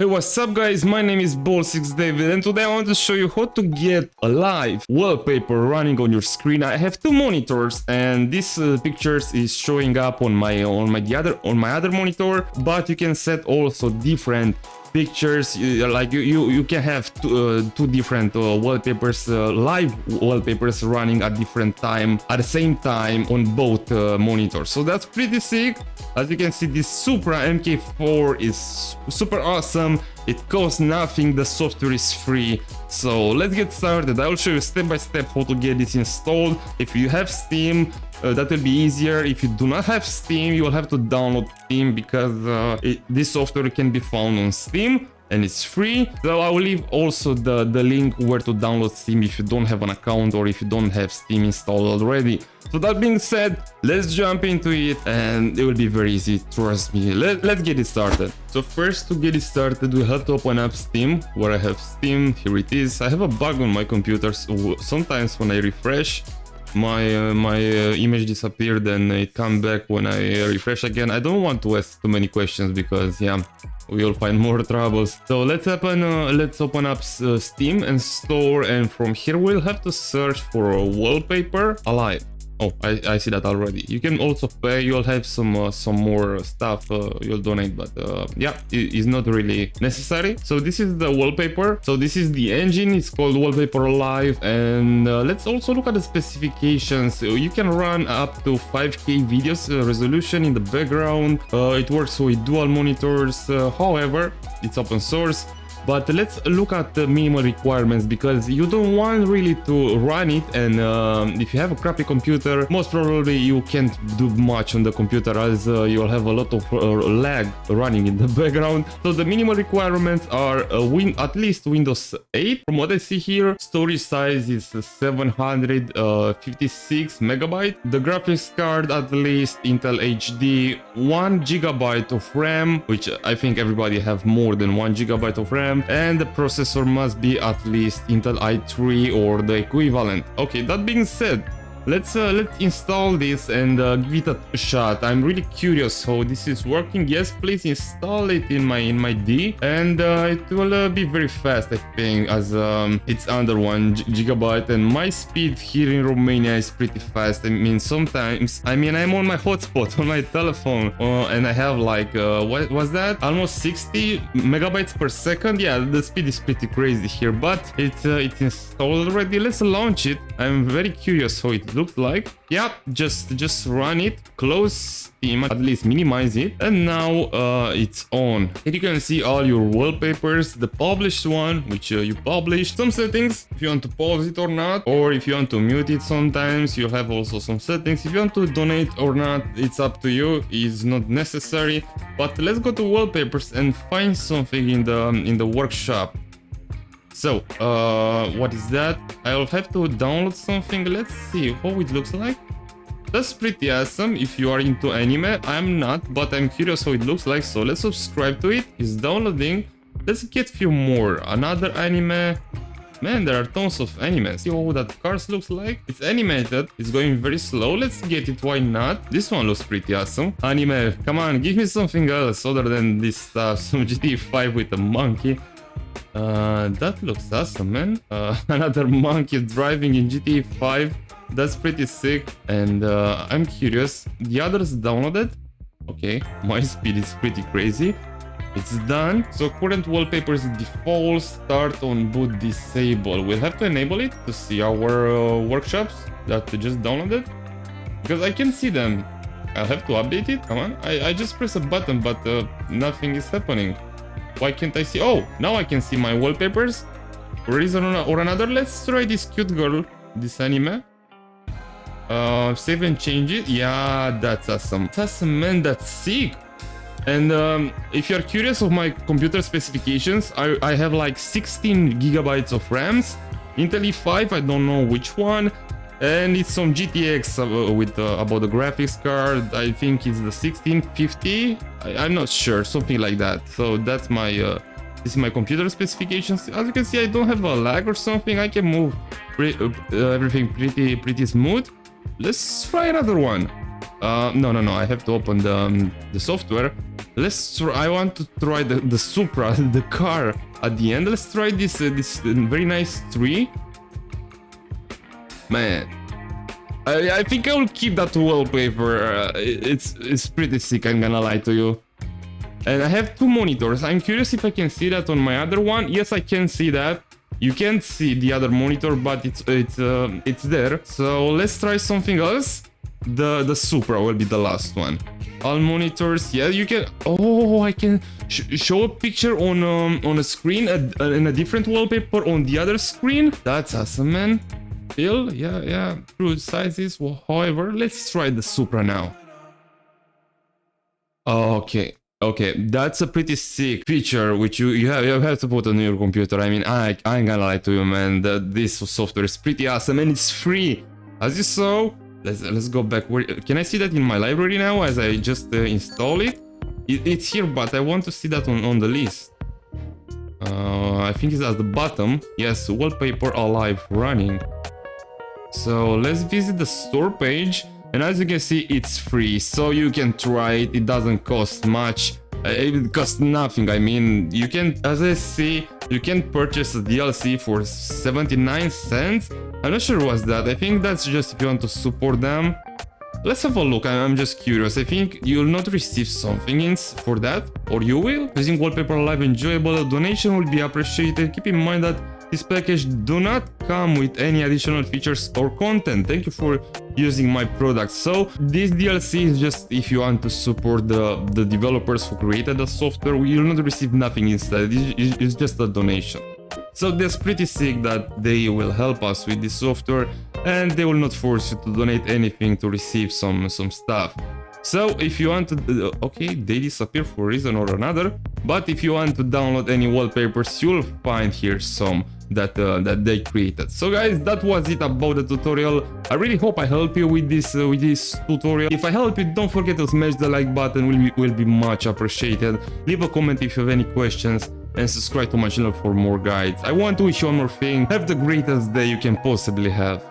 Hey, what's up guys, my name is Ball6David and today I want to show you how to get a live wallpaper running on your screen. I have two monitors and this pictures is showing up on my other monitor, but you can set also different pictures. Like you can have two different wallpapers, live wallpapers running at different time at the same time on both monitors. So that's pretty sick. As you can see, this Supra MK4 is super awesome. It costs nothing, the software is free. So let's get started. I'll show you step by step how to get this installed. If you have Steam, that will be easier. If you do not have Steam, you will have to download Steam because this software can be found on Steam and it's free. So I will leave also the link where to download Steam if you don't have an account or if you don't have Steam installed already. So that being said, let's jump into it and it will be very easy, trust me. Let's get it started. So first, to get it started, we have to open up Steam. Where I have Steam, here it is. I have a bug on my computer, so sometimes when I refresh, my image disappeared and it comes back when I refresh again. I don't want to ask too many questions because yeah, we'll find more troubles. So let's open up Steam and store, and from here we'll have to search for a wallpaper alive. Oh, I see that already. You can also pay. You'll have some more stuff you'll donate, but yeah, it's not really necessary. So this is the wallpaper. So this is the engine. It's called Wallpaper Alive, and let's also look at the specifications. So you can run up to 5K videos resolution in the background. It works with dual monitors. However, it's open source. But let's look at the minimal requirements, because you don't want really to run it, and if you have a crappy computer, most probably you can't do much on the computer, as you'll have a lot of lag running in the background. So the minimal requirements are at least Windows 8. From what I see here, storage size is 756 megabyte. The graphics card at least Intel HD, 1 gigabyte of RAM, which I think everybody have more than 1 gigabyte of RAM. And the processor must be at least Intel i3 or the equivalent. Okay, that being said, let's install this and give it a shot. I'm really curious how this is working. Yes, please install it in my D, and it will be very fast, I think, as it's under 1 gigabyte, and my speed here in Romania is pretty fast. I mean, sometimes, I'm on my hotspot on my telephone, and I have like what was that, almost 60 megabytes per second. Yeah, the speed is pretty crazy here, but it's installed already. Let's launch it. I'm very curious how it looks like. Yeah, just run it, close Steam, at least minimize it, and now it's on. Here you can see all your wallpapers, the published one, which you published, some settings if you want to pause it or not, or if you want to mute it. Sometimes you have also some settings if you want to donate or not. It's up to you, it's not necessary. But let's go to wallpapers and find something in the workshop. So, what is that? I'll have to download something. Let's see how it looks like. That's pretty awesome if you are into anime. I'm not, but I'm curious how it looks like. So let's subscribe to it. It's downloading. Let's get a few more. Another anime. Man, there are tons of animes. See how that cars looks like? It's animated. It's going very slow. Let's get it. Why not? This one looks pretty awesome. Anime, come on, give me something else other than this stuff. Some GTA 5 with a monkey. That looks awesome, man. Another monkey driving in GTA 5. That's pretty sick. And I'm curious. The others downloaded? Okay, my speed is pretty crazy. It's done. So current wallpapers default, start on boot disable. We'll have to enable it to see our workshops that we just downloaded, because I can see them. I'll have to update it. Come on. I just press a button, but nothing is happening. Why can't I see? Oh, now I can see my wallpapers. For a reason or another, let's try this cute girl, this anime. Save and change it. Yeah, that's awesome. That's awesome, man. That's sick. And if you're curious of my computer specifications, I have like 16 gigabytes of RAMs. Intel i5, I don't know which one. And it's some GTX with about the graphics card. I think it's the 1650. I'm not sure, something like that. So that's my this is my computer specifications. As you can see, I don't have a lag or something. I can move everything pretty smooth. Let's try another one. No, I have to open the software. Let's try. I want to try the Supra, the car at the end. Let's try this very nice tree. Man, I think I will keep that wallpaper. It's pretty sick. I'm gonna lie to you. And I have 2 monitors. I'm curious if I can see that on my other one. Yes, I can see that. You can't see the other monitor, but it's there. So let's try something else. The Supra will be the last one. All monitors, yeah, you can. Oh, I can show a picture on a screen in a different wallpaper on the other screen. That's awesome, man. Still, yeah, true sizes. Well, however, let's try the Supra now. Okay, that's a pretty sick feature which you have to put on your computer. I mean, I ain't gonna lie to you, man. This software is pretty awesome and it's free, as you saw. Let's go back. Where can I see that in my library now as I just install it? It's here, but I want to see that on the list. I think it's at the bottom. Yes, wallpaper alive running. So let's visit the store page, and as you can see, it's free, so you can try it. It doesn't cost much. It costs nothing. I mean, you can, as I see, you can purchase a DLC for 79 cents. I'm not sure what's that. I think that's just if you want to support them. Let's have a look. I'm just curious. I think you'll not receive something for that, or you will. Using Wallpaper Live enjoyable, a donation will be appreciated. Keep in mind that this package do not come with any additional features or content. Thank you for using my products. So this DLC is just if you want to support the developers who created the software. You'll not receive nothing instead. It's just a donation. So that's pretty sick that they will help us with this software, and they will not force you to donate anything to receive some stuff. So if you want to, okay, they disappear for a reason or another, but if you want to download any wallpapers, you'll find here some that they created. So guys, that was it about the tutorial. I really hope I help you with this tutorial. If I help you, don't forget to smash the like button, will be much appreciated. Leave a comment if you have any questions, and subscribe to my channel for more guides. I want to wish you one more thing. Have the greatest day you can possibly have.